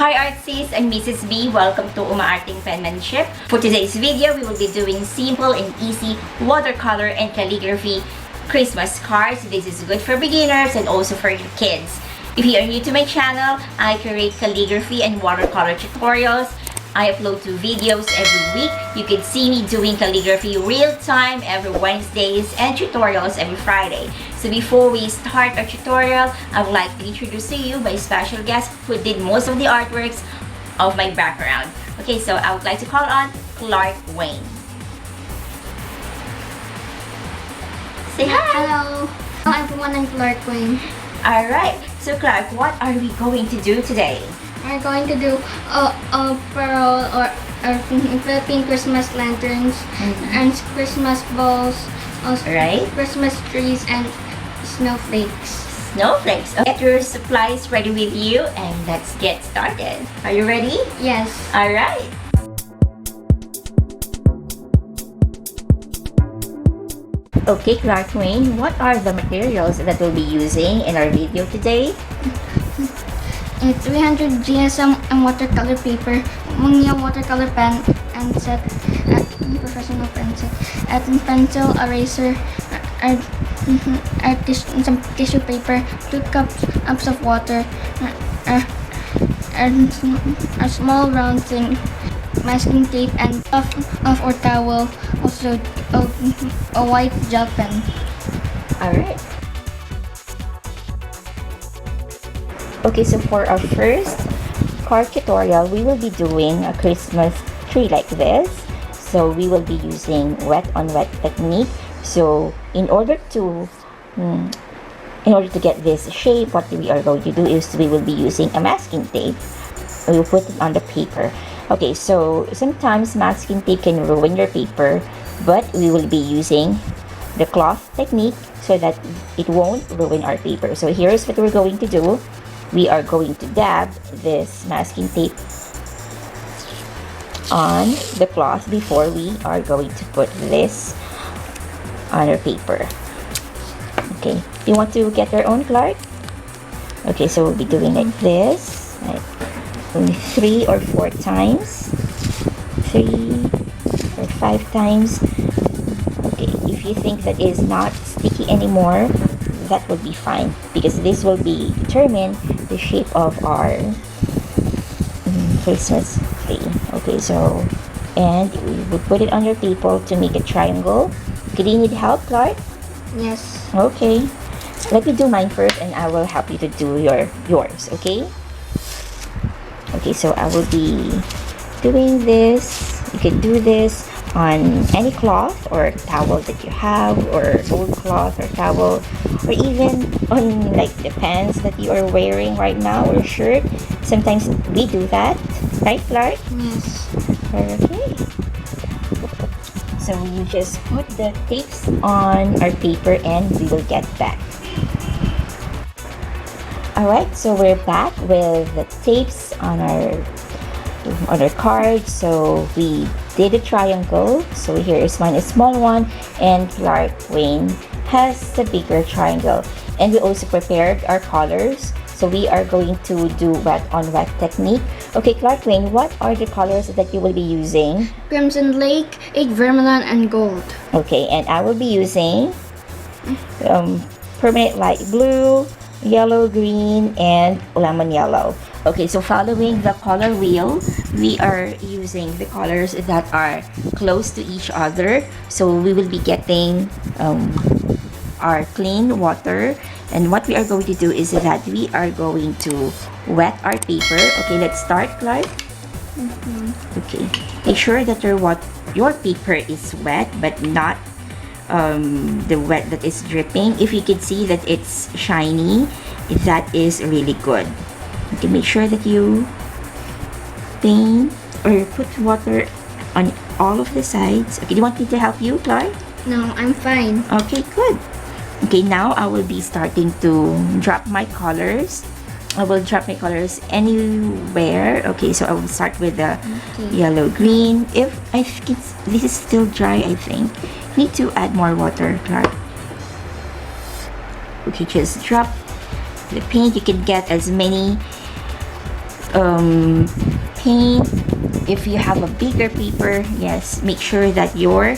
Hi Artsies, I'm Mrs. B. Welcome to Umaarting Penmanship. For today's video, we will be doing simple and easy watercolor and calligraphy Christmas cards. This is good for beginners and also for your kids. If you are new to my channel, I create calligraphy and watercolor tutorials. I upload 2 videos every week. You can see me doing calligraphy real time every Wednesdays and tutorials every Friday. So before we start our tutorial, I would like to introduce to you my special guest who did most of the artworks of my background. Okay, so I would like to call on Clark Wayne. Say hi! Hello! Hello everyone, I'm Clark Wayne. Alright, so Clark, what are we going to do today? We're going to do Parol or Philippine Christmas lanterns and Christmas balls, Right? Christmas trees and snowflakes. Snowflakes. Okay. Get your supplies ready with you and let's get started. Are you ready? Yes. Alright. Okay, Clark Wayne, what are the materials that we'll be using in our video today? It's 300 GSM and watercolor paper, Mungyo watercolor pen and set, professional pen set, and pencil, eraser, some tissue paper, 2 cups of water, and a small round thing, masking tape and off or towel, also a white gel pen. Alright. Okay, so for our first card tutorial, we will be doing a Christmas tree like this. So we will be using wet on wet technique. So in order to get this shape, what we are going to do is we will be using a masking tape. We will put it on the paper. Okay, so sometimes masking tape can ruin your paper, but we will be using the cloth technique so that it won't ruin our paper. So here's what we're going to do. We are going to dab this masking tape on the cloth before we are going to put this on our paper. Okay, you want to get your own, Clark? Okay, so we'll be doing like this, like only 3 or 4 times, 3 or 5 times. Okay, if you think that is not sticky anymore, that would be fine because this will be determine the shape of our Christmas tree. Okay, so and we will put it on your paper to make a triangle. Okay, do you need help, Clark? Yes. Okay, let me do mine first and I will help you to do yours. Okay. Okay, so I will be doing this. You can do this on any cloth or towel that you have, or old cloth or towel, or even on like the pants that you are wearing right now or shirt. Sometimes we do that, right, Clark? Yes. Okay. So you just put the tapes on our paper and we will get back. Alright, so we're back with the tapes on our card. So we did a triangle. So here is mine, a small one, and Clark Wayne has the bigger triangle. And we also prepared our colors. So we are going to do wet on wet technique. Okay, Clark Wayne, what are the colors that you will be using? Crimson Lake, 8 vermilion, and gold. Okay, and I will be using permanent light blue, yellow, green, and lemon yellow. Okay, so following the color wheel, we are using the colors that are close to each other. So we will be getting our clean water. And what we are going to do is that we are going to wet our paper. Okay, let's start, Clark. Okay, make sure that your paper is wet, but not the wet that is dripping. If you can see that it's shiny, that is really good. Okay, make sure that you paint or put water on all of the sides. Okay, do you want me to help you, Clark? No, I'm fine. Okay, good. Okay, now I will be starting to drop my colors. I will drop my colors anywhere. Okay, so I will start with the yellow green. If I think this is still dry, I think need to add more water, Clark. Okay, just drop the paint. You can get as many paint. If you have a bigger paper, yes, make sure that your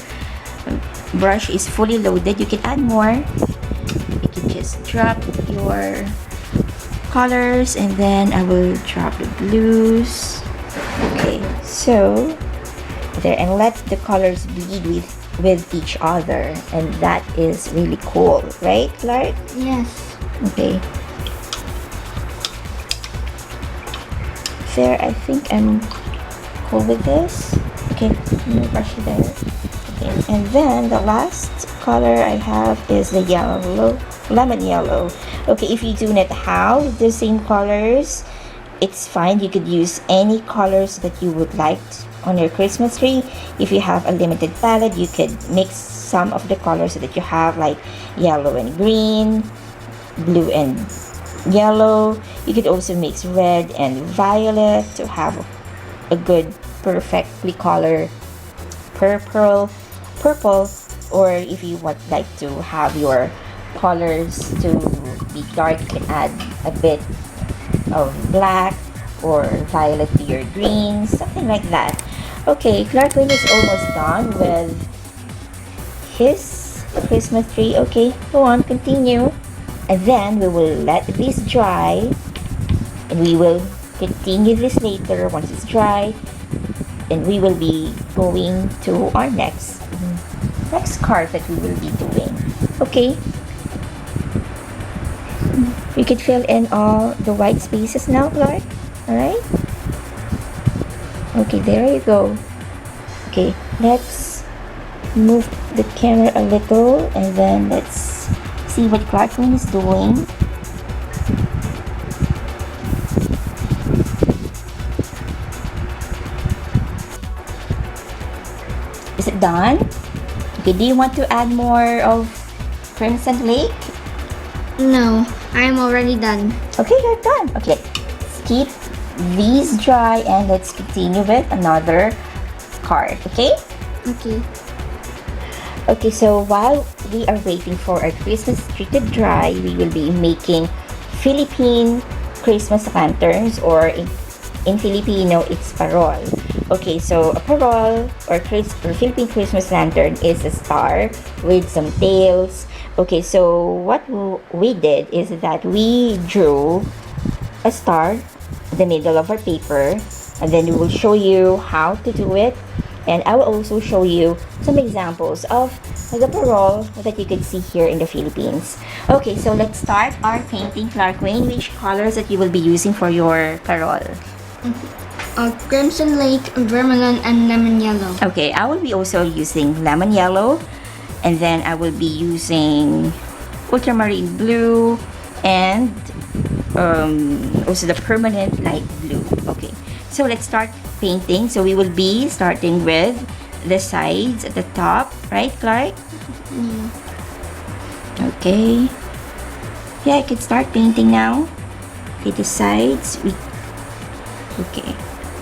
brush is fully loaded. You can add more. You can just drop your colors, and then I will drop the blues. Okay, so there, and let the colors bleed with each other, and that is really cool, right, Clark? Yes. Okay. There, I think I'm cool with this. Okay, let me brush it there. Okay, and then the last color I have is the yellow, lemon yellow. Okay, if you do not have the same colors, it's fine. You could use any colors that you would like on your Christmas tree. If you have a limited palette, you could mix some of the colors that you have, like yellow and green, blue and yellow. You could also mix red and violet to have a good, perfectly colored purple. Or if you would like to have your colors to be dark, you can add a bit of black or violet to your greens, something like that. Okay, Clark Wayne is almost done with his Christmas tree. Okay, go on, continue. And then we will let this dry, and we will continue this later once it's dry, and we will be going to our next card that we will be doing. Okay, you can fill in all the white spaces now, Clark. All right. Okay, there you go. Okay, let's move the camera a little, and then let's see what Clark Wayne is doing. Is it done? Okay, do you want to add more of Crimson Lake? No, I am already done. Okay, you're done. Okay, let's keep these dry, and let's continue with another card. Okay? Okay. Okay, so while we are waiting for our Christmas tree to dry, we will be making Philippine Christmas lanterns, or in Filipino, it's Parol. Okay, so a Parol or Philippine Christmas lantern is a star with some tails. Okay, so what we did is that we drew a star in the middle of our paper, and then we will show you how to do it, and I will also show you some examples of the Parol that you can see here in the Philippines. Okay, so let's start our painting. Clark Wayne, which colors that you will be using for your Parol? Crimson Lake, vermilion, and lemon yellow. Okay, I will be also using lemon yellow, and then I will be using ultramarine blue, and also the permanent light blue. Okay, so let's start painting. So we will be starting with the sides at the top, right, Clark? Okay, yeah, I can start painting now. Okay, the sides. Okay,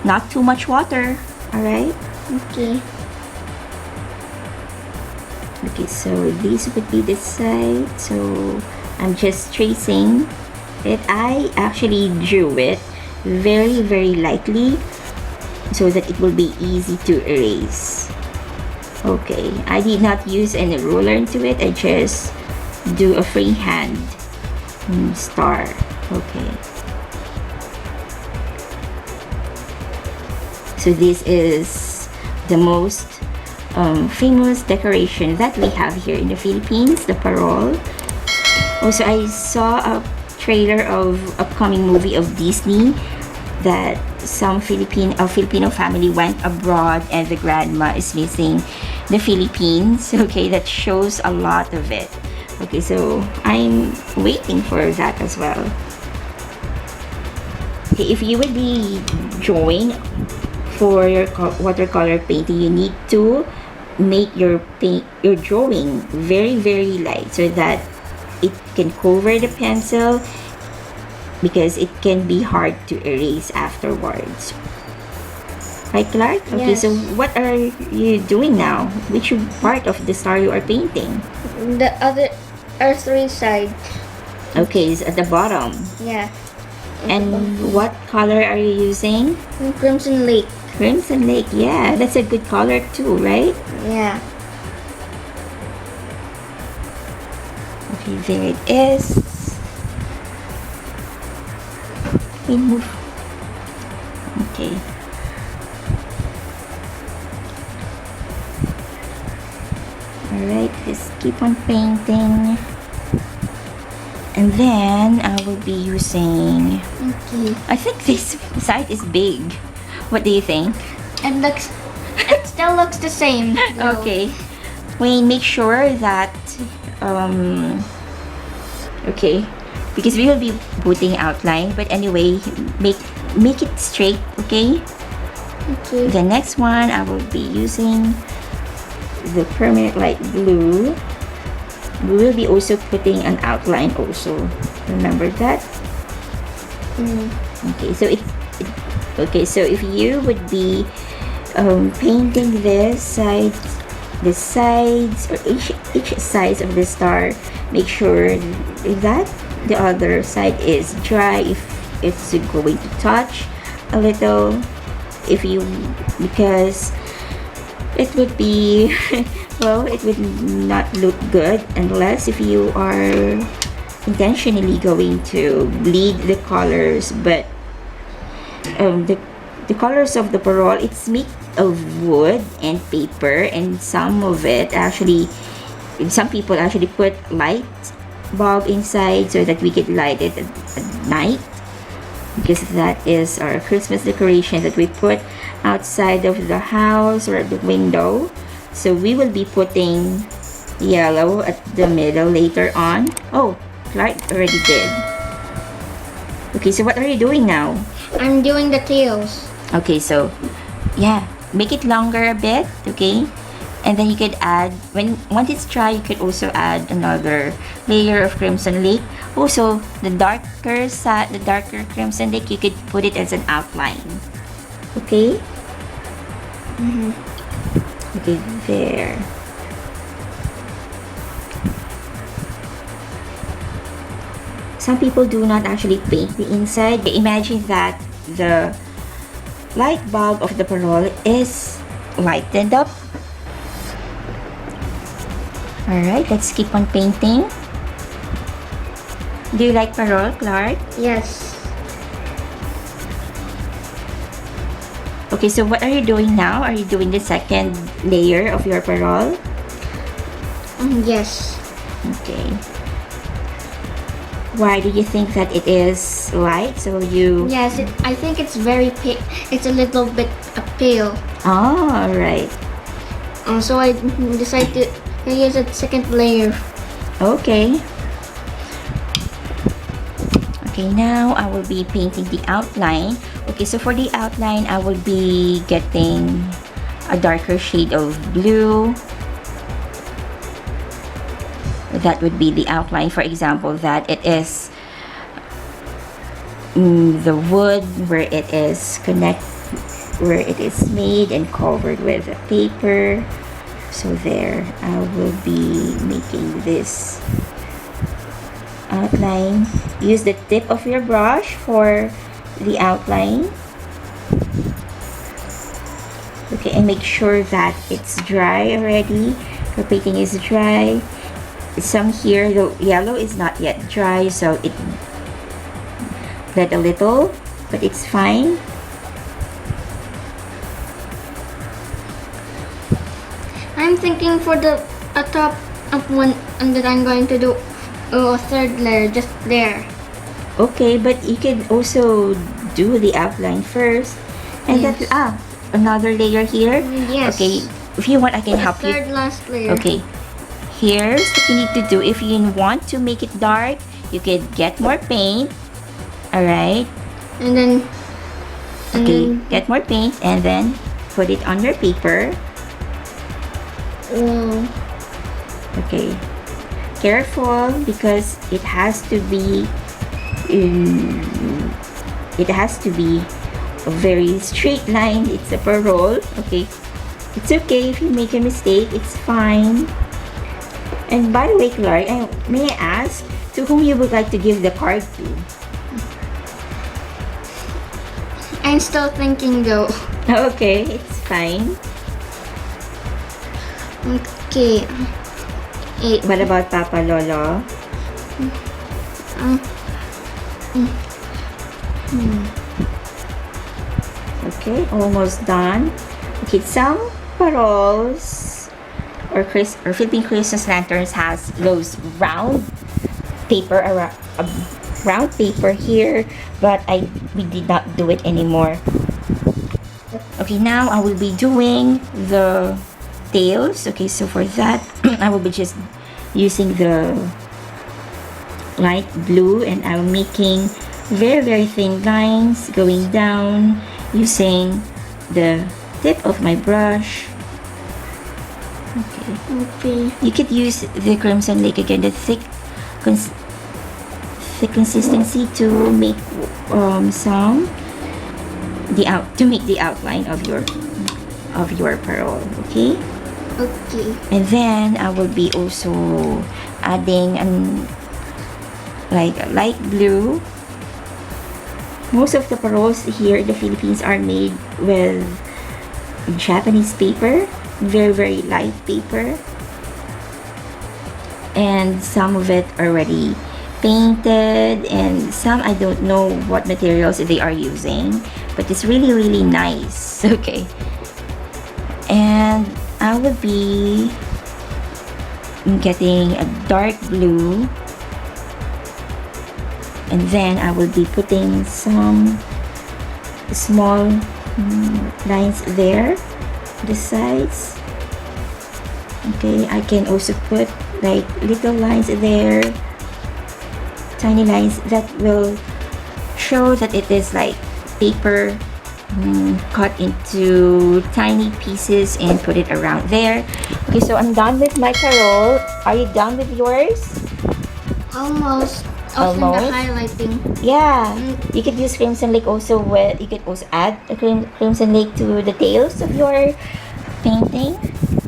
not too much water. All right. Okay. Okay, so these would be the side. So I'm just tracing it. I actually drew it very, very lightly so that it will be easy to erase. Okay, I did not use any ruler into it. I just do a freehand star. Okay. So this is the most famous decoration that we have here in the Philippines, the Parol. Also, I saw a trailer of upcoming movie of Disney that some Filipino family went abroad, and the grandma is missing the Philippines. Okay, that shows a lot of it. Okay, so I'm waiting for that as well. Okay, if you will be drawing for your watercolor painting, you need to make your drawing very, very light so that it can cover the pencil, because it can be hard to erase afterwards. Right, Clark? Okay, Yes. so what are you doing now? Which part of the star you are painting? The other are three sides. Okay, it's at the bottom. Yeah. And what color are you using? Crimson Lake. Crimson Lake. Yeah, that's a good color too, right? Yeah. Okay, there it is. We move. Okay. Alright, just keep on painting. And then I will be using, Okay. I think this side is big. What do you think? It still looks the same. though. Okay. Wayne, make sure that, okay, because we will be putting outline, but anyway, make it straight, okay? Okay. The next one, I will be using the permanent light blue. We will be also putting an outline also. Remember that? Okay, so okay, so if you would be painting this side, the sides, or each sides of the star, make sure that the other side is dry. If it's going to touch a little, because it would be well, it would not look good unless if you are intentionally going to bleed the colors. But the colors of the Parol, it's made of wood and paper, and some people actually put light bulb inside so that we could light it at night, because that is our Christmas decoration that we put outside of the house or at the window. So we will be putting yellow at the middle later on. Oh, Clark already did. Okay, so what are you doing now? I'm doing the tails. Okay, so yeah, make it longer a bit, okay? And then you could add, once it's dry, you could also add another layer of Crimson Lake. Also, the darker Crimson Lake, you could put it as an outline. Okay? Okay, there. Some people do not actually paint the inside. Imagine that the light bulb of the Parol is lightened up. Alright, let's keep on painting. Do you like Parol, Clark? Yes. Okay, so what are you doing now? Are you doing the second layer of your Parol? Yes. Okay. Why do you think that it is light? So you... Yes, I think it's very pale. It's a little bit pale. Oh, alright. So I decided to use a second layer. Okay. Okay, now I will be painting the outline. Okay, so for the outline, I will be getting a darker shade of blue. That would be the outline. For example, that it is the wood where it is made and covered with paper. So there, I will be making this outline. Use the tip of your brush for the outline. Okay, and make sure that it's dry already. Your painting is dry. Some here, the yellow is not yet dry, so it bled a little, but it's fine. I'm thinking for the top of one, and then I'm going to do a third layer just there. Okay, but you can also do the outline first, and Yes. that another layer here. Yes. Okay, if you want, I can help you. Third last layer. Okay, here's what you need to do. If you want to make it dark, you could get more paint. All right. And then. Okay, get more paint and then put it on your paper. Okay, careful because it has to be a very straight line. It's a Parol. Okay, it's okay if you make a mistake, it's fine. And by the way, Clark, may I ask to whom you would like to give the card to? I'm still thinking though. Okay, it's fine. Okay. Eight. What about Papa Lolo? Okay, almost done. Okay, some parols or Philippine Christmas lanterns has those round paper around round paper here, but we did not do it anymore. Okay, now I will be doing the tails. Okay, so for that I will be just using the light blue, and I'm making very thin lines going down using the tip of my brush. Okay, you could use the Crimson Lake again, the thick consistency to make to make the outline of your parol. Okay. Okay. And then I will be also adding like a light blue. Most of the parols here in the Philippines are made with Japanese paper, very light paper, and some of it already painted, and some I don't know what materials they are using, but it's really nice. Okay, and I will be getting a dark blue, and then I will be putting some small lines there, the sides. Okay, I can also put like little lines there, tiny lines that will show that it is like paper cut into tiny pieces and put it around there. Okay, so I'm done with my parol. Are you done with yours? Almost. Also Almost? the highlighting. Yeah, you could use Crimson Lake also. You could also add a Crimson Lake to the tails of your painting.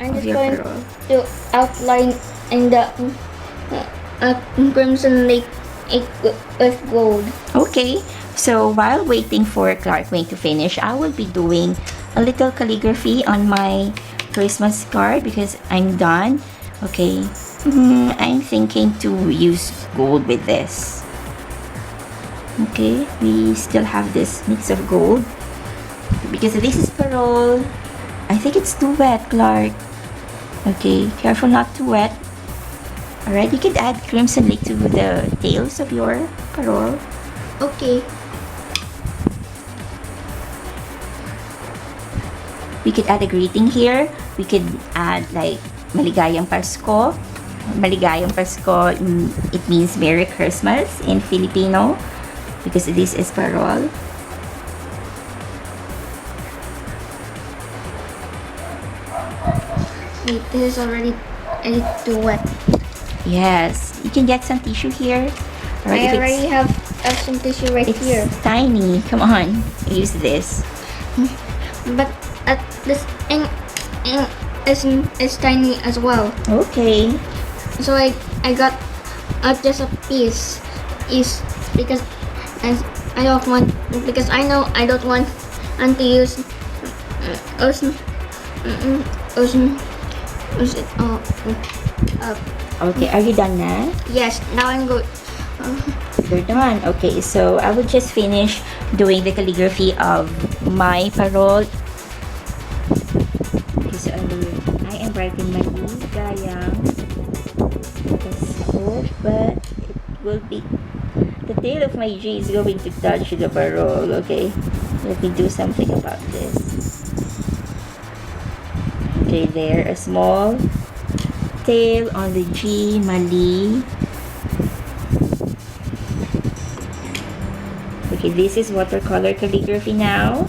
I'm just going to outline in the Crimson Lake with gold. Okay, so while waiting for Clark Wayne to finish, I will be doing a little calligraphy on my Christmas card because I'm done. Okay, I'm thinking to use gold with this. Okay, we still have this mix of gold because this is parol. I think it's too wet, Clark. Okay, careful not too wet. Alright, you could add Crimson Lake to the tails of your parol. Okay. We could add a greeting here. We could add like Maligayang Pasko. Maligayang Pasko, it means Merry Christmas in Filipino because this is parol. Wait, this is already too wet. Yes, you can get some tissue here. Alright, I already have some tissue right it's here. tiny. Come on, use this. But this ink is tiny as well. Okay. So I got just a piece is because I don't want, because I know I don't want to use Okay, are you done now? yes, now I'm good. You're done. Okay, so I will just finish doing the calligraphy of my parol. Okay, so I am writing Maligayang Pasko, but it will be the tail of my G is going to touch the parol. Okay, let me do something about this. Okay, there, a small tail on the G, Mali. Okay, this is watercolor calligraphy now,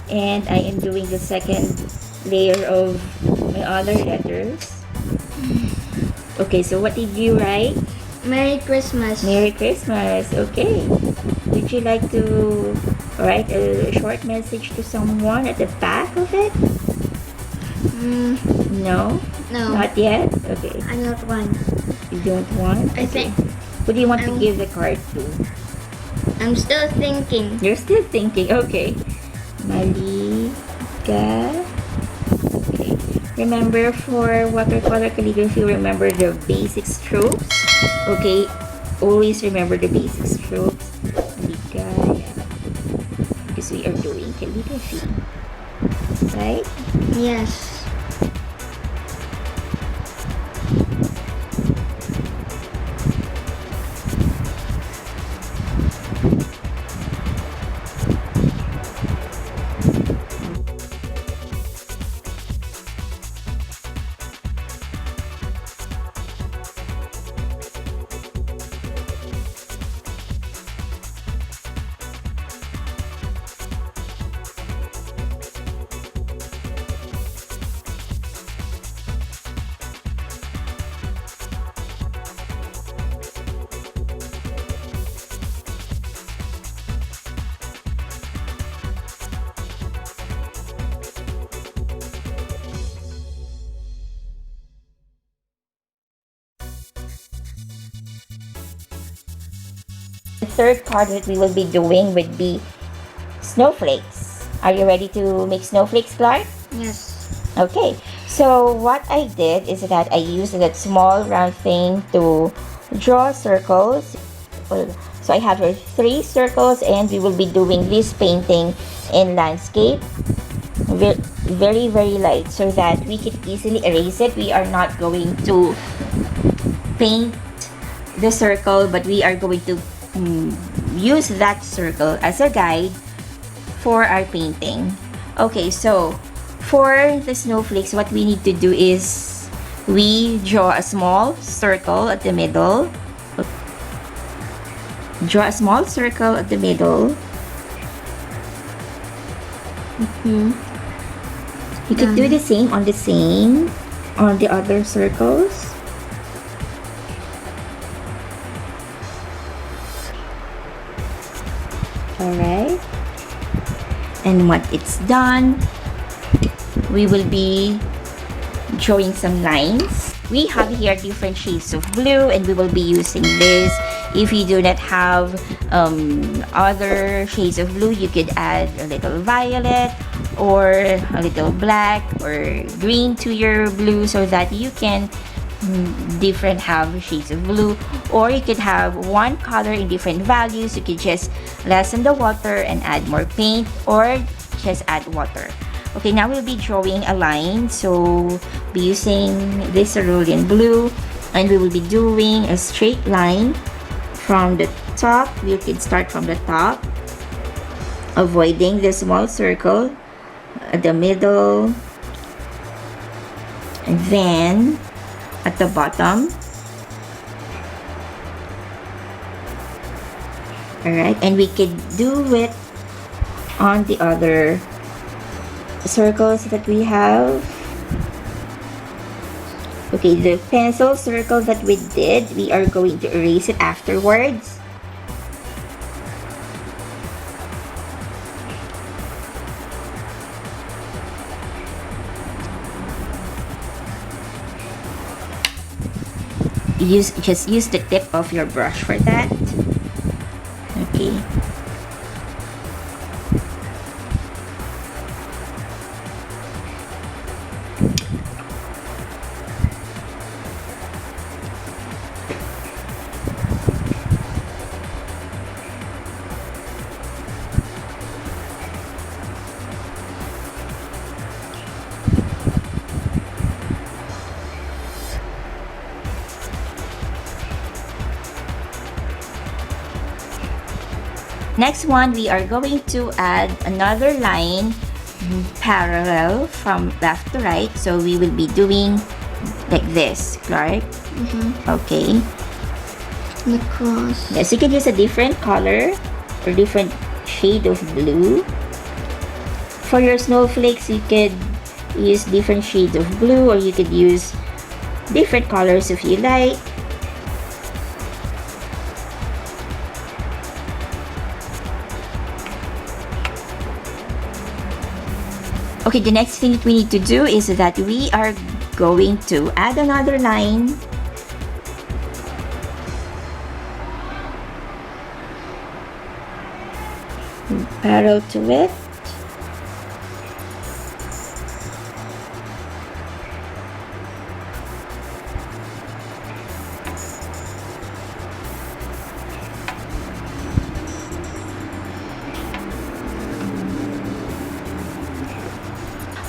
and I am doing the second layer of my other letters. Okay, so what did you write? Merry Christmas. Merry Christmas. Okay. Would you like to write a short message to someone at the back of it? No? No. Not yet? Okay. I don't want. You don't want? I think Who do you want to give the card to? I'm still thinking. You're still thinking. Okay. Maliga. Okay. Remember for watercolor calligraphy, remember the basic strokes. Okay. Always remember the basic strokes. Maligaya. Because we are doing calligraphy. Right? Yes. The third part that we will be doing would be snowflakes. Are you ready to make snowflakes, Clark? Yes. Okay, so what I did is that I used that small round thing to draw circles. So I have here 3 circles, and we will be doing this painting in landscape. Very, very light so that we can easily erase it. We are not going to paint the circle, but we are going to use that circle as a guide for our painting. Okay, so for the snowflakes, what we need to do is we draw a small circle at the middle. Draw a small circle at the middle. You can do the same on the other circles. Alright. And when it's done, we will be drawing some lines. We have here different shades of blue, and we will be using this. If you do not have other shades of blue, you could add a little violet or a little black or green to your blue so that you can have shades of blue. Or you could have one color in different values. You could just lessen the water and add more paint, or just add water. Okay, now we'll be drawing a line. So be using this cerulean blue, and we will be doing a straight line from the top. We could start from the top, avoiding the small circle at the middle, and then at the bottom. Alright, and we could do it on the other circles that we have. Okay, the pencil circle that we did, we are going to erase it afterwards. Just use the tip of your brush for that. Okay. Next one, we are going to add another line parallel from left to right. So we will be doing like this, Clark. Okay. The cross. Yes, you can use a different color or different shade of blue. For your snowflakes, you could use different shades of blue, or you could use different colors if you like. Okay, the next thing that we need to do is that we are going to add another line. Parallel to it.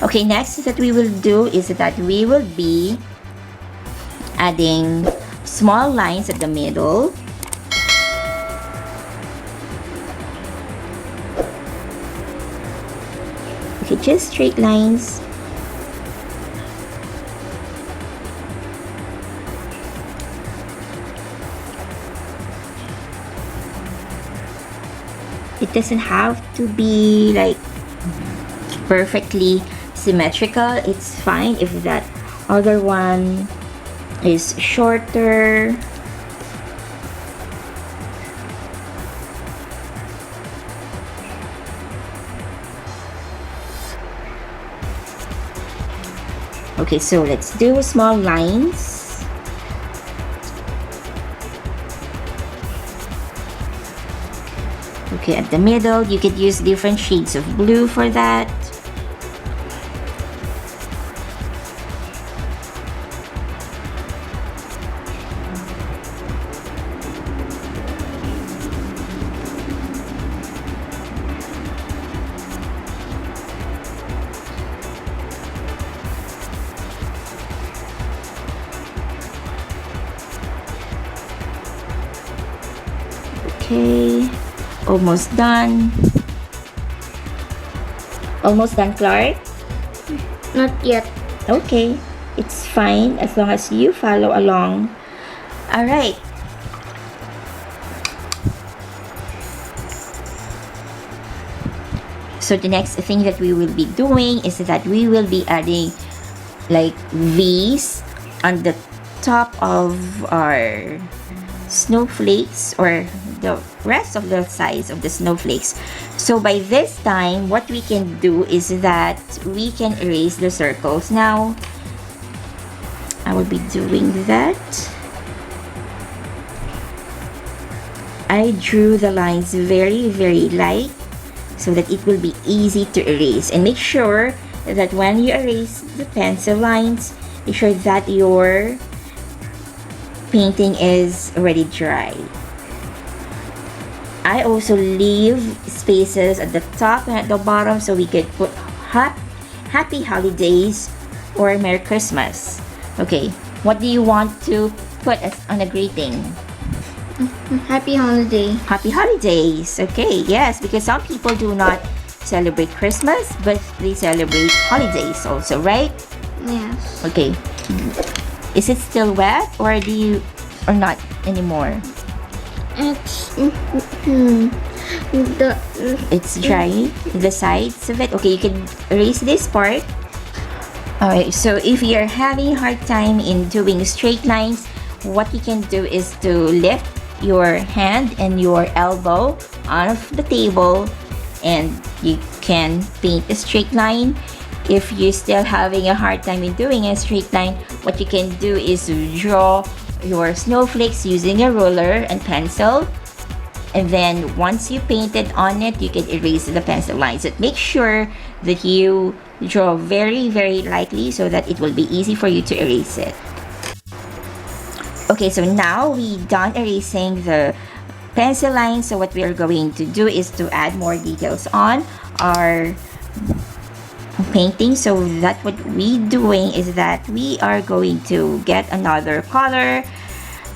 Okay, next that we will do is that we will be adding small lines at the middle. Okay, just straight lines. It doesn't have to be like perfectly symmetrical. It's fine if that other one is shorter. Okay, so let's do small lines. Okay, at the middle, you could use different shades of blue for that. Okay, almost done. Almost done, Clark? Not yet. Okay, it's fine as long as you follow along. All right. So the next thing that we will be doing is that we will be adding like V's on the top of our snowflakes, or the rest of the sides of the snowflakes. So by this time, what we can do is that we can erase the circles. Now I will be doing that. I drew the lines very light so that it will be easy to erase, and make sure that when you erase the pencil lines, make sure that your painting is already dry. I also leave spaces at the top and at the bottom so we could put happy holidays or Merry Christmas. Okay, what do you want to put as on a greeting? Happy holiday. Happy holidays. Okay, yes, because some people do not celebrate Christmas, but they celebrate holidays also, right? Yes. Okay. Is it still wet, or or not anymore? It's It's dry, the sides of it. Okay, you can erase this part. Alright, so if you're having a hard time in doing straight lines, what you can do is to lift your hand and your elbow off the table, and you can paint a straight line. If you're still having a hard time in doing a straight line, what you can do is to draw your snowflakes using a ruler and pencil, and then once you painted on it, you can erase the pencil lines. But make sure that you draw very lightly so that it will be easy for you to erase it. Okay, so now we done erasing the pencil lines. So what we are going to do is to add more details on our painting. So that what we doing is that we are going to get another color,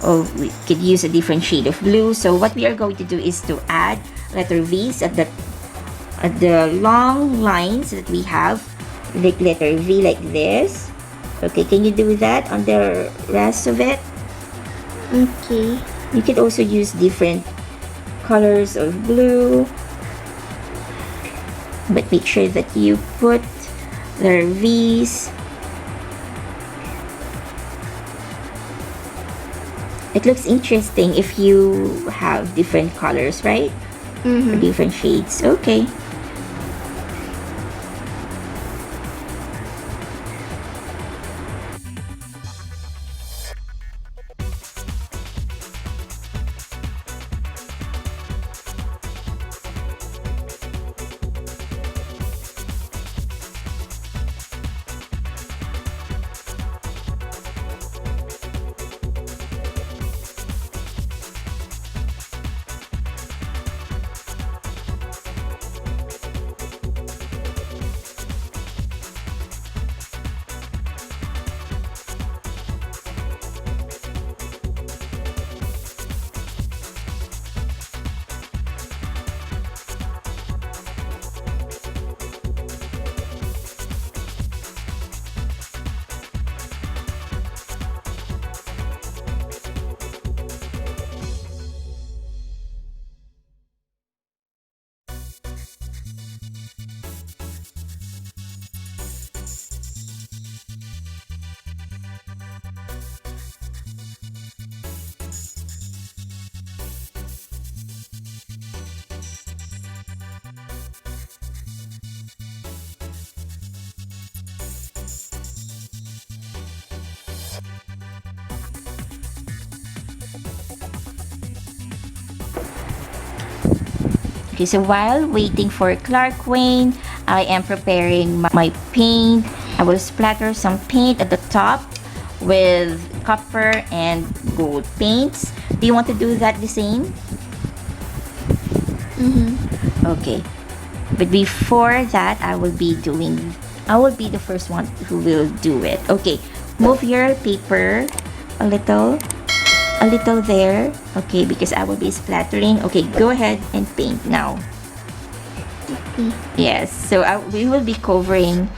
or we could use a different shade of blue. So what we are going to do is to add letter V's at the long lines that we have, like letter V like this. Okay, can you do that on the rest of it? okay. You can also use different colors of blue, but make sure that you put their V's. It looks interesting if you have different colors, right? Or different shades. Okay. Okay, so while waiting for Clark Wayne, I am preparing my paint. I will splatter some paint at the top with copper and gold paints. Do you want to do that the same? Okay. But before that, I will be the first one who will do it. Okay, move your paper a little there. Okay, because I will be splattering. Okay, go ahead and paint now. Yes, so he will be covering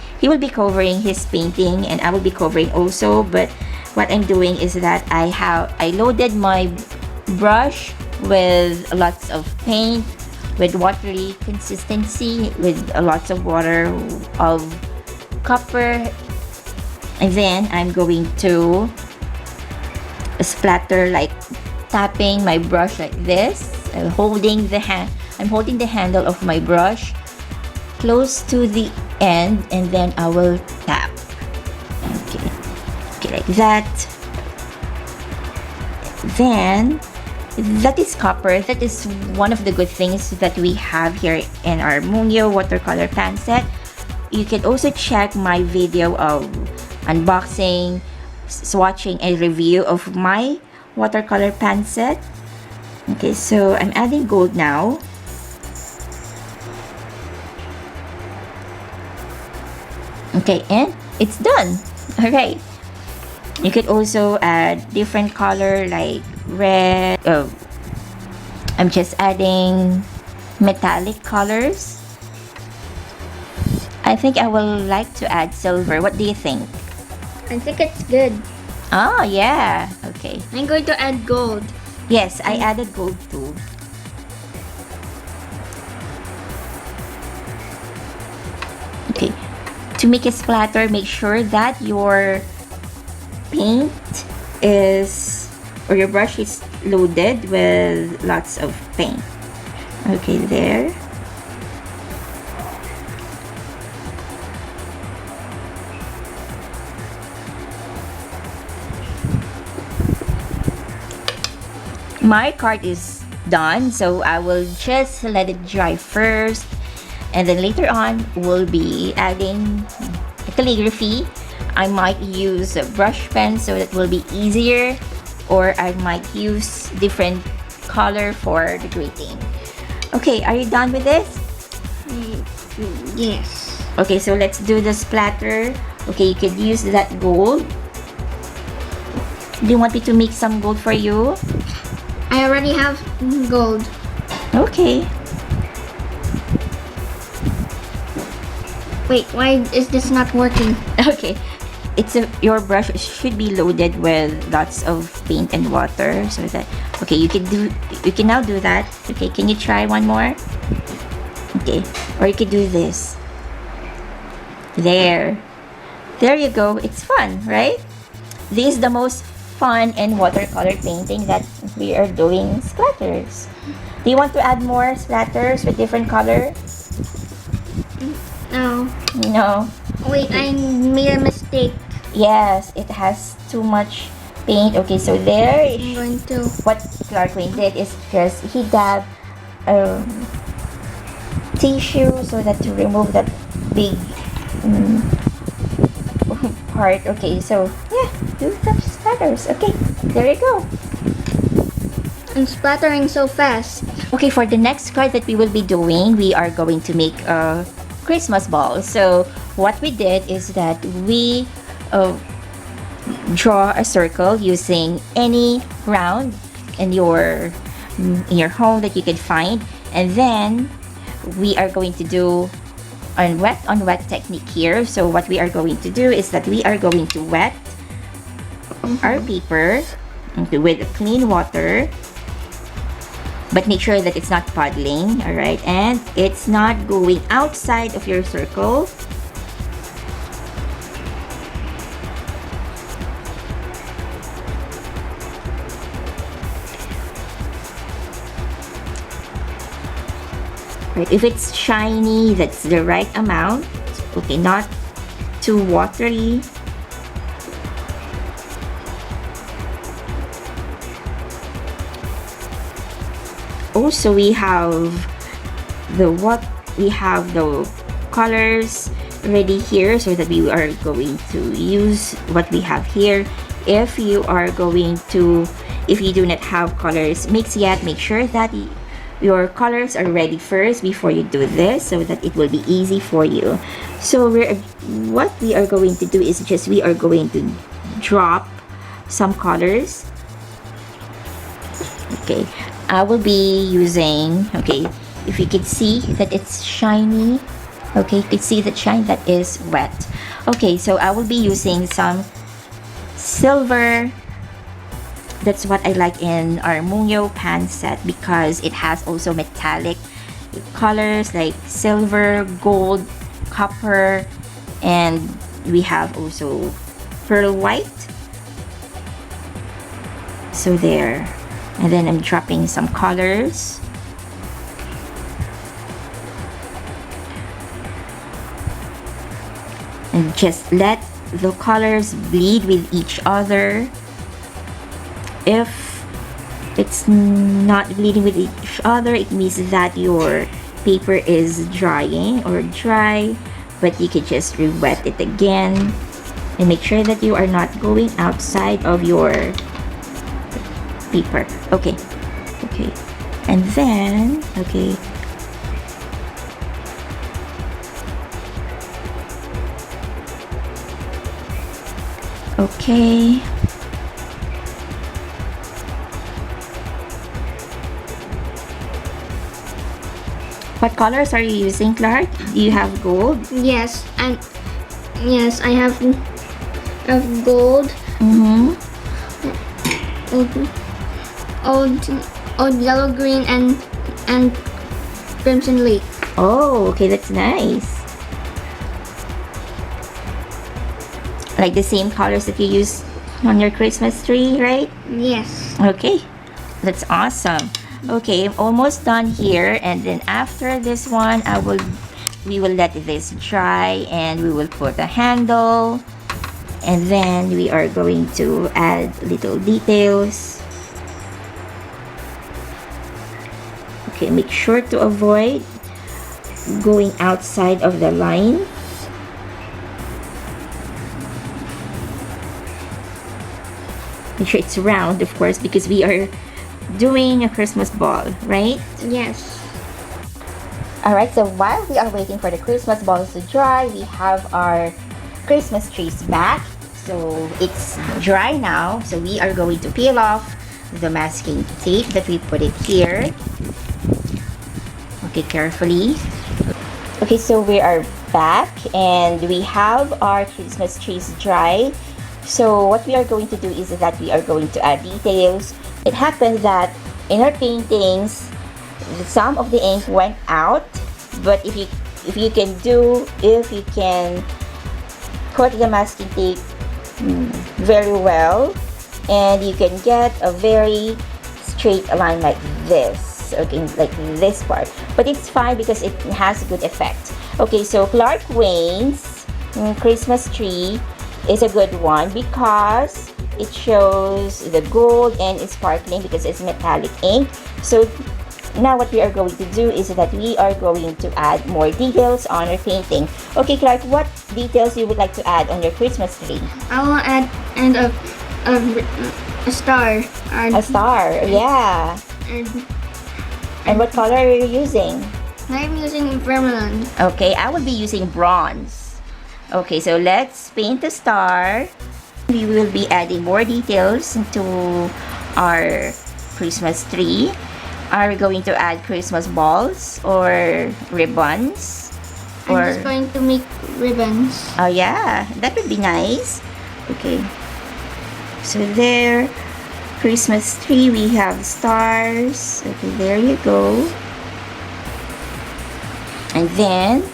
his painting, and I will be covering also. But what I'm doing is that I loaded my brush with lots of paint, with watery consistency, with lots of water of copper, and then I'm going to splatter, like tapping my brush like this. I'm holding the handle of my brush close to the end, and then I will tap. Okay, like that. Then that is copper. That is one of the good things that we have here in our Mungyo watercolor pan set. You can also check my video of unboxing, swatching, and review of my watercolor pan set. Okay, so I'm adding gold now. Okay, and it's done. All right. You could also add different color like red. I'm just adding metallic colors. I think I will like to add silver. What do you think? I think it's good. Oh, yeah. Okay. I'm going to add gold. Yes, I added gold too. Okay. To make a splatter, make sure that your paint or your brush is loaded with lots of paint. Okay, there. My card is done, so I will just let it dry first, and then later on we'll be adding calligraphy. I might use a brush pen so that will be easier, or I might use different color for the grading. Okay, are you done with this? Yes. Okay, so let's do the splatter. Okay, you could use that gold. Do you want me to make some gold for you? I already have gold. Okay. Wait, why is this not working? Okay. Your brush should be loaded with lots of paint and water, so that you can now do that. Okay, can you try one more? Okay, or you could do this. There you go. It's fun, right? This is the most fun in watercolor painting, that we are doing splatters. Do you want to add more splatters with different color? No. No. Wait, I made a mistake. Yes, it has too much paint. Okay, so there. I'm going to. What Clark Wayne did is just he dabbed tissue so that to remove that big part. Okay, so yeah, do the splatters. Okay, there you go. I'm splattering so fast. Okay, for the next card that we will be doing, we are going to make a Christmas ball. So what we did is that we draw a circle using any round in your home that you can find, and then we are going to do a wet on wet technique here. So what we are going to do is that we are going to wet our paper with clean water, but make sure that it's not puddling, all right, and it's not going outside of your circle. Right, if it's shiny, that's the right amount. Okay, not too watery. Also, we have what we have the colors ready here, so that we are going to use what we have here. If you do not have colors mixed yet, make sure that your colors are ready first before you do this, so that it will be easy for you. So what we are going to do is we are going to drop some colors. Okay, I will be using, okay, if you can see that it's shiny, okay, you can see that shine, that is wet. Okay, so I will be using some silver. That's what I like in our Mungyo pan set, because it has also metallic colors like silver, gold, copper, and we have also pearl white. So there. And then I'm dropping some colors. And just let the colors bleed with each other. If it's not bleeding with each other, it means that your paper is drying or dry, but you can just re-wet it again. And make sure that you are not going outside of your paper. Okay, and then okay. What colors are you using, Clark? Do you have gold? Yes, yes, I have gold. Old yellow, green, and crimson lake. Oh, okay, that's nice. Like the same colors that you use on your Christmas tree, right? Yes. Okay, that's awesome. Okay, I'm almost done here, and then after this one, we will let this dry, and we will put a handle, and then we are going to add little details. Okay, make sure to avoid going outside of the line. Make sure it's round, of course, because we are doing a Christmas ball, right? Yes. Alright, so while we are waiting for the Christmas balls to dry, we have our Christmas trees back. So it's dry now, so we are going to peel off the masking tape that we put it here. Okay, carefully. Okay, so we are back, and we have our Christmas trees dry. So what we are going to do is that we are going to add details. It happened that in our paintings, some of the ink went out, but if you can put the masking tape very well, and you can get a very straight line like this, okay, like this part. But it's fine because it has a good effect. Okay, so Clark Wayne's Christmas tree is a good one because it shows the gold and it's sparkling because it's metallic ink. So now what we are going to do is that we are going to add more details on our painting. Okay, Clark, what details you would like to add on your Christmas tree? I will add a star. A star, yeah. And what color are you using? I'm using vermilion. Okay, I will be using bronze. Okay, so let's paint the star. We will be adding more details into our Christmas tree. Are we going to add Christmas balls or ribbons? I'm just going to make ribbons. Oh yeah, that would be nice. Okay, so there, Christmas tree, we have stars. Okay, there you go. And then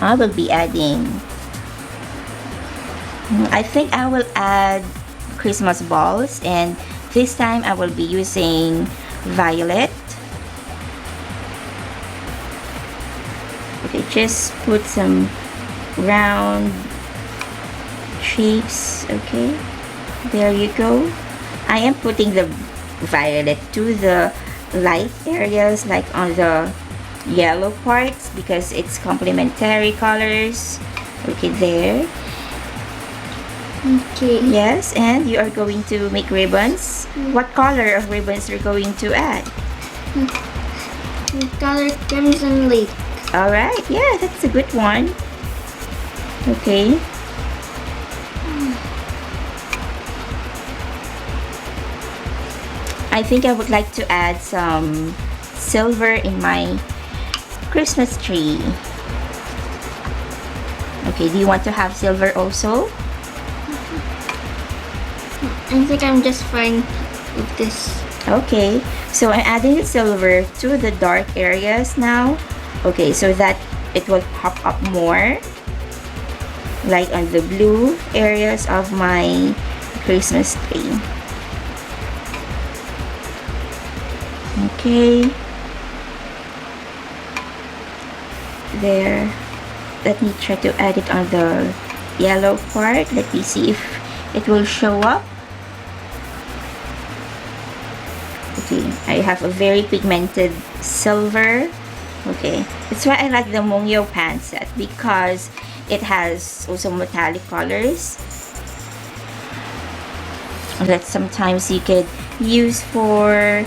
I will be adding, I think I will add Christmas balls, and this time I will be using violet. Okay, just put some round shapes. Okay, there you go. I am putting the violet to the light areas, like on the yellow parts because it's complementary colors. Okay, there. Okay. Yes, and you are going to make ribbons. What color of ribbons you're going to add? Color Crimson Lake. All right, yeah, that's a good one. Okay. I think I would like to add some silver in my Christmas tree. Okay, do you want to have silver also? I think I'm just fine with this. Okay, so I'm adding the silver to the dark areas now. Okay, so that it will pop up more, like on the blue areas of my Christmas tree. Okay, there. Let me try to add it on the yellow part. Let me see if it will show up. Okay, I have a very pigmented silver. Okay, that's why I like the Mungyo pan set because it has also metallic colors that sometimes you could use for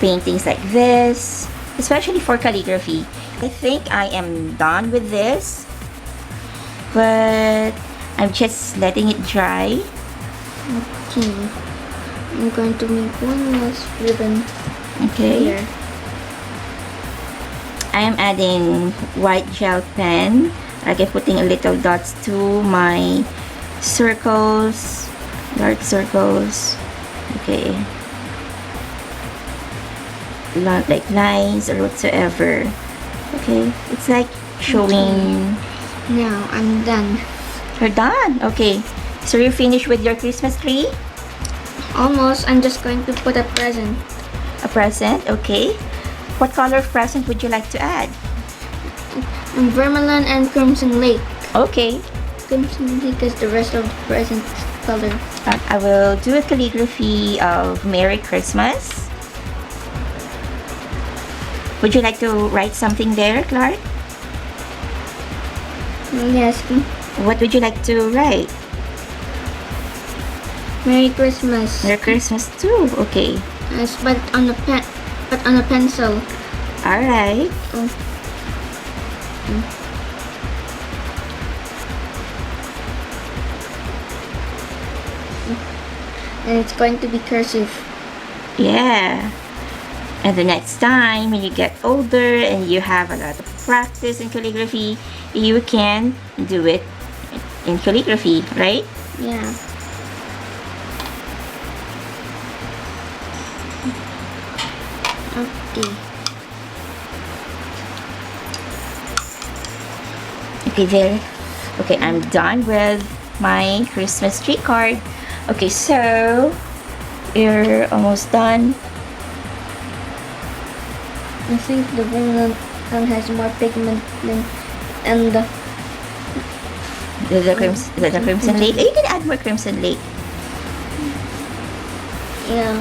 paintings like this, especially for calligraphy. I think I am done with this, but I'm just letting it dry. Okay. I'm going to make one last ribbon Okay. here. I am adding white gel pen. Like I'm putting a little dots to my circles, dark circles. Okay. Like lines or whatsoever. Okay. It's like showing. Now I'm done. You're done. Okay. So you're finished with your Christmas tree? Almost. I'm just going to put a present. A present. Okay. What color of present would you like to add? Vermilion and Crimson Lake. Okay. Crimson Lake is the rest of the present color. I will do a calligraphy of Merry Christmas. Would you like to write something there, Clark? Yes. What would you like to write? Merry Christmas. Merry Christmas too. Okay. Yes, but on a pen, but on a pencil. All right. Oh. And it's going to be cursive. Yeah. And the next time when you get older and you have a lot of practice in calligraphy, you can do it in calligraphy, right? Yeah. Okay. Okay, there. Okay, I'm done with my Christmas tree card. Okay, so you're almost done. I think the vermilion has more pigment than and The crimson lake. You can add more crimson lake. yeah.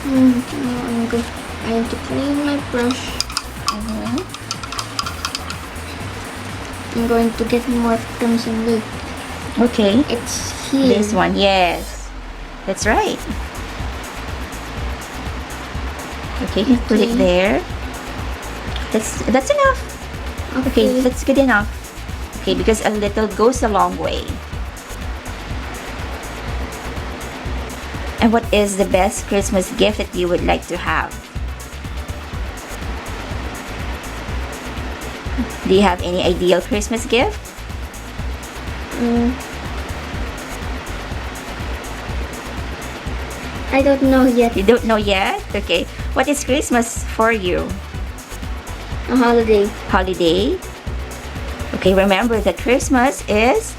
Now I'm good. I need to clean my brush. I'm going to get more crimson lake. Okay. It's here. This one, yes. That's right. Okay, you put it Okay. there. That's enough. Okay, that's good enough. Okay, because a little goes a long way. And what is the best Christmas gift that you would like to have? Do you have any ideal Christmas gift? I don't know yet. You don't know yet? Okay. What is Christmas for you? A holiday. Holiday? Okay, remember that Christmas is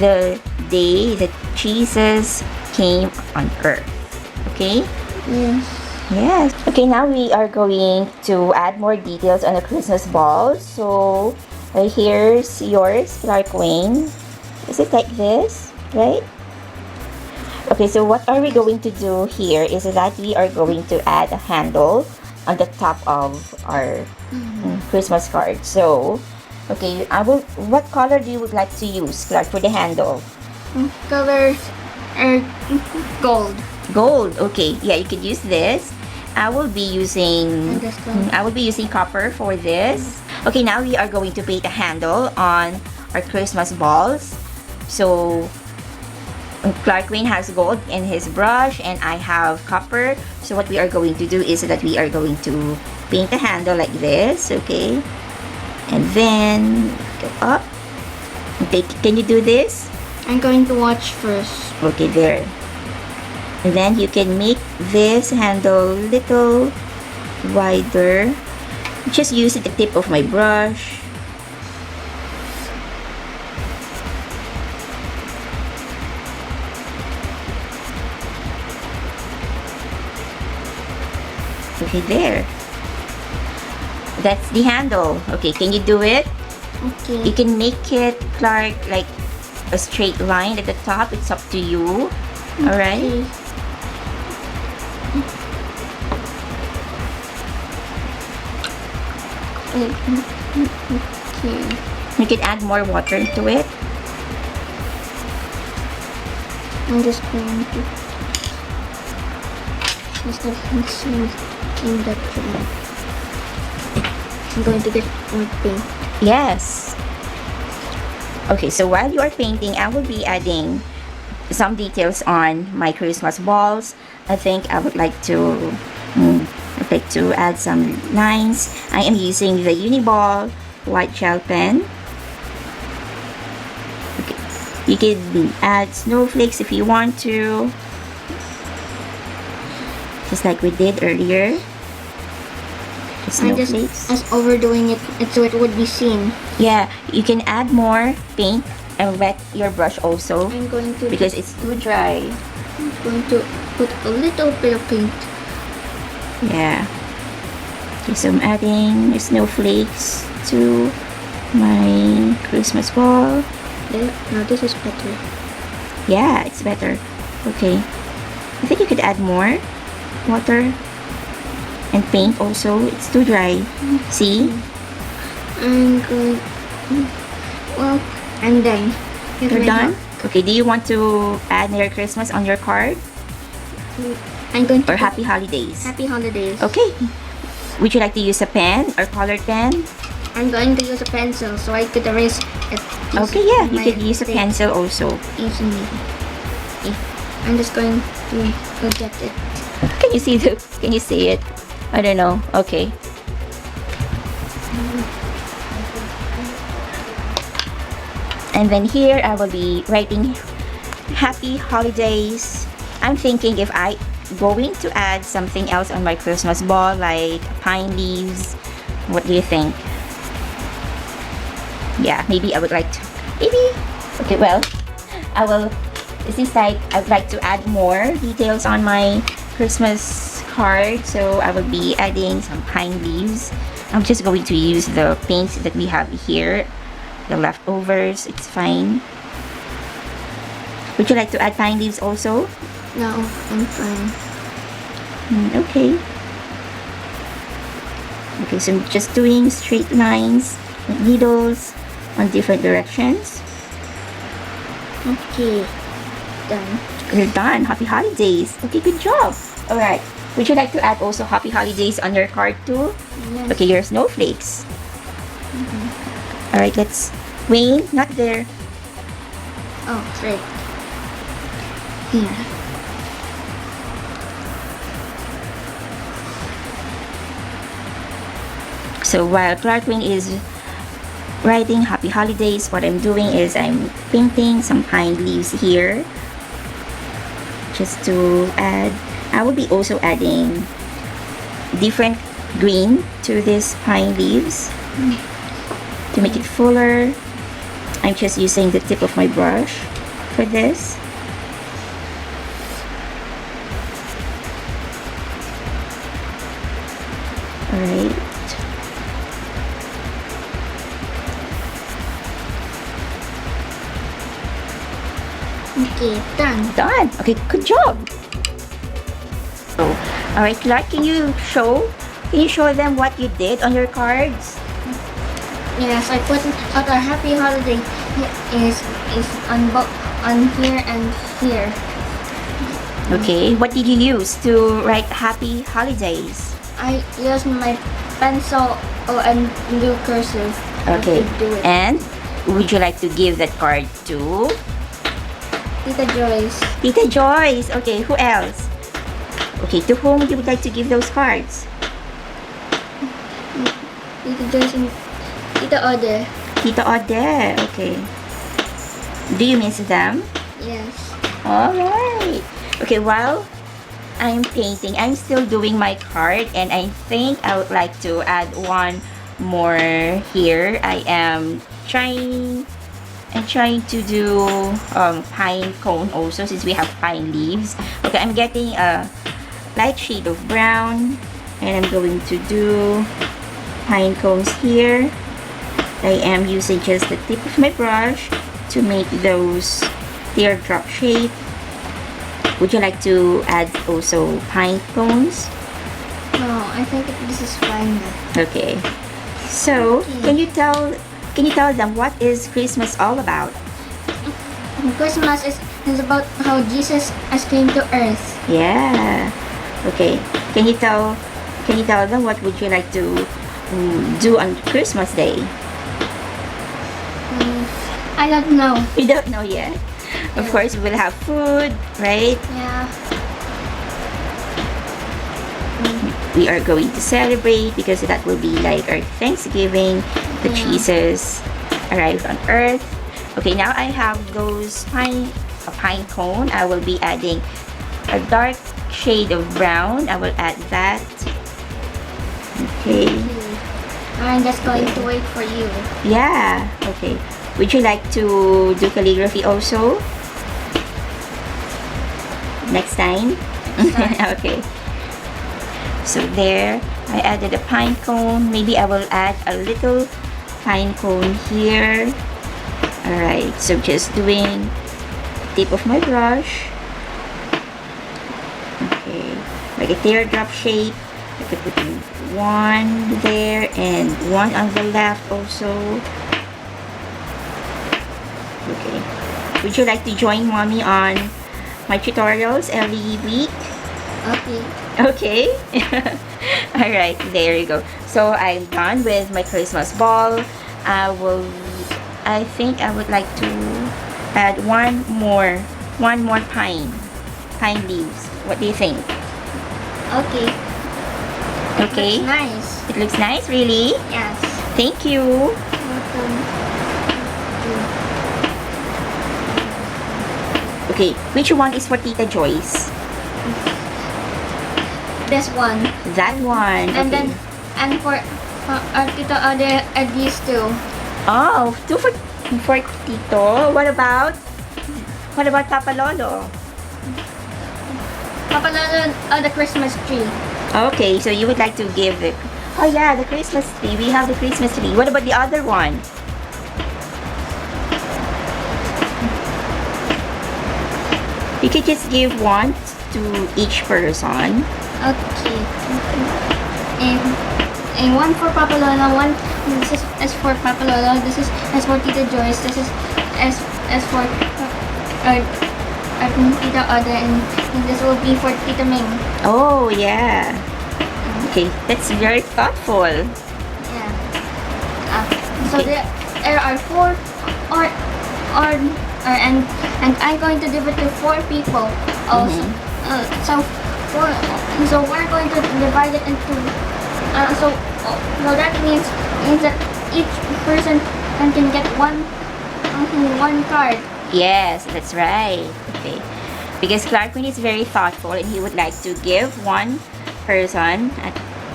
the day that Jesus came on earth. Okay? Yes. Yes. Okay, now we are going to add more details on the Christmas ball. So, here's yours, Clark Wayne. Is it like this? Right? Okay, so what are we going to do here is that we are going to add a handle on the top of our Christmas card. So, okay, what color do you would like to use, Clark, for the handle? Color gold. Gold. Okay, yeah, you could use this. I will be using And this one. I will be using copper for this. Okay, now we are going to paint a handle on our Christmas balls. So Clark Wayne has gold in his brush and I have copper. So what we are going to do is that we are going to paint the handle like this, okay? And then go up. Okay, can you do this? I'm going to watch first. Okay, there. And then you can make this handle little wider. Just use the tip of my brush. Okay, there. That's the handle. Okay, can you do it? Okay. You can make it, Clark, like a straight line at the top. It's up to you. Alright? Okay. Okay. You can add more water into it. I'm just going to just in that room. I'm going to get more paint. Yes. Okay, so while you are painting, I will be adding some details on my Christmas balls. I think I would like to add some lines. I am using the Uniball White Gel pen. Okay. You can add snowflakes if you want to, just like we did earlier. The I just snowflakes. as overdoing it so it would be seen. Yeah, you can add more paint and wet your brush also I'm going to because it's too dry. I'm going to put a little bit of paint. Yeah. Okay, so I'm adding snowflakes to my Christmas ball. There, now this is better. Yeah, it's better. Okay. I think you could add more water and paint also. It's too dry. See? I'm going. Well, I'm done. You're done? Okay, do you want to add Merry Christmas on your card? I'm going to Or put Happy Holidays? Happy Holidays. Okay. Would you like to use a pen or colored pen? I'm going to use a pencil so I could erase it. Okay, yeah, you my could use a thing pencil also. easily. Okay. I'm just going to go get it. Can you see the? Can you see it? I don't know. Okay. And then here I will be writing Happy Holidays. I'm thinking if I going to add something else on my Christmas ball like pine leaves. What do you think? Yeah, maybe I would like to. Maybe. Okay, well, I will. It seems like I would like to add more details on my Christmas card, so I will be adding some pine leaves. I'm just going to use the paints that we have here, the leftovers. It's fine. Would you like to add pine leaves also? No, I'm fine. Okay. Okay, so I'm just doing straight lines with needles on different directions. Okay. Done. You're done. Happy holidays. Okay, good job. All right. Would you like to add also happy holidays on your card too? Yes. Okay, your snowflakes. All right, let's. Wayne, not there. Oh, right. Here. So while Clark Wayne is writing happy holidays, what I'm doing is I'm painting some pine leaves here. Just to add, I will be also adding different green to these pine leaves to make it fuller. I'm just using the tip of my brush for this. Alright. Okay. Okay, done. Done. Okay, good job. So, all right, Clark, can you show them what you did on your cards? Yes, I put out our happy holiday is on here and here. Okay, what did you use to write happy holidays? I use my pencil and blue cursive. Okay, to do it. and would you like to give that card to Tita Joyce. Tita Joyce? Okay, who else? Okay, to whom you would like to give those cards? Tita Joyce and Tita Ode. Tita Ode, okay. Do you miss them? Yes. Alright. Okay, while I'm painting, I'm still doing my card, and I think I would like to add one more here. I'm trying to do pine cone also, since we have pine leaves. Okay, I'm getting a light shade of brown, and I'm going to do pine cones here. I am using just the tip of my brush to make those teardrop shape. Would you like to add also pine cones? No, I think this is fine now. Okay. So, can you tell them what is Christmas all about? Christmas is about how Jesus has came to earth. Yeah. Okay. Can you tell them what would you like to do on Christmas Day? I don't know. We don't know yet. Of course, we'll have food, right? Yeah. We are going to celebrate because that will be like our Thanksgiving. The Yeah. Jesus arrived on earth. Okay, now I have those pine cone. I will be adding a dark shade of brown. I will add that. Okay. I'm just going to wait for you. Yeah. Okay. Would you like to do calligraphy also? Next time? Okay. So there, I added a pine cone. Maybe I will add a little pine cone here. Alright, so just doing tip of my brush. Okay, like a teardrop shape. I could put one there and one on the left also. Okay. Would you like to join mommy on my tutorials every week? Okay. Okay. Alright, there you go. So I'm done with my Christmas ball. I think I would like to add one more pine leaves. What do you think? Okay. Okay. Looks nice. It looks nice, really? Yes. Thank you. Welcome. Okay, which one is for Tita Joyce? This one. That one. And Okay. then, and for Tito Ode, these two. Oh, two for Tito. What about Papa Lolo? Papa Lolo, the Christmas tree. Okay, so you would like to give the... Oh yeah, the Christmas tree. We have the Christmas tree. What about the other one? You could just give one to each person. Okay. And one for Papa Lolo, one this is for Papa Lolo, this is as for Tita Joyce, this is as for Tita Ode, and this will be for Tita Ming. Oh yeah. Okay, that's very thoughtful. Yeah. So Okay. there are four and I'm going to give it to 4 people also. So we're going to divide it into so that means that each person can get one card. Yes, that's right. Okay. Because Clarkwin is very thoughtful and he would like to give one person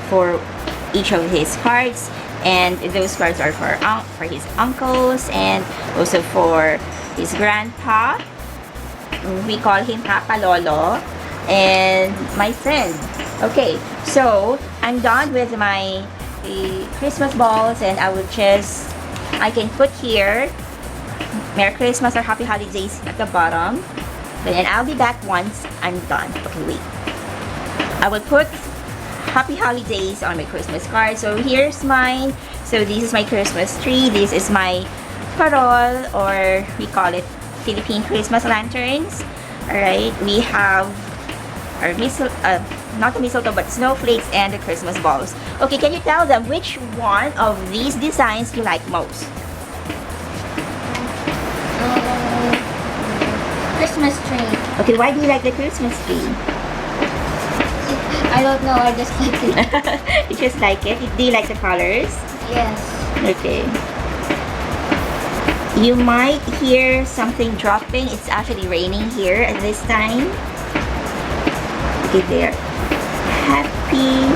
for each of his cards, and those cards are for his uncles and also for his grandpa. We call him Papa Lolo, and my friend. Okay, so I'm done with my Christmas balls, and I can put here Merry Christmas or Happy Holidays at the bottom. But then I'll be back once I'm done. Okay, wait. I will put Happy Holidays on my Christmas card. So here's mine. So this is my Christmas tree. This is my Parol, or we call it Philippine Christmas lanterns. Alright, we have our not the mistletoe, but snowflakes and the Christmas balls. Okay, can you tell them which one of these designs you like most? Christmas tree. Okay, why do you like the Christmas tree? I don't know, I just like it. You just like it? Do you like the colors? Yes. Okay. You might hear something dropping. It's actually raining here at this time. Okay, there. Happy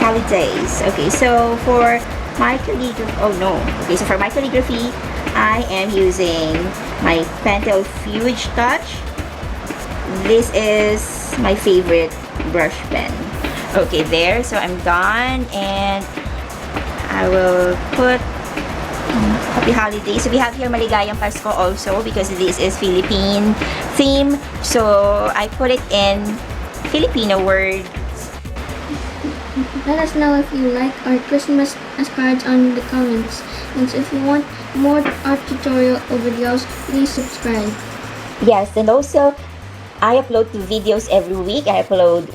Holidays. Okay, so for my calligraphy, oh no. Okay, so for my calligraphy, I am using my Pentel Fuge Touch. This is my favorite brush pen. Okay, there. So I'm done, and I will put Happy Holidays. So we have here Maligayang Pasko also, because this is Philippine theme. So I put it in Filipino words. Let us know if you like our Christmas cards on the comments. And if you want more art tutorial or videos, please subscribe. Yes, and also I upload 2 videos every week. I upload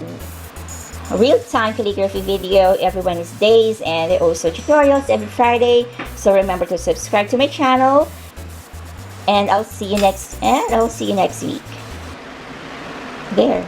real-time calligraphy video every Wednesdays, and also tutorials every Friday. So remember to subscribe to my channel, and I'll see you next week. There.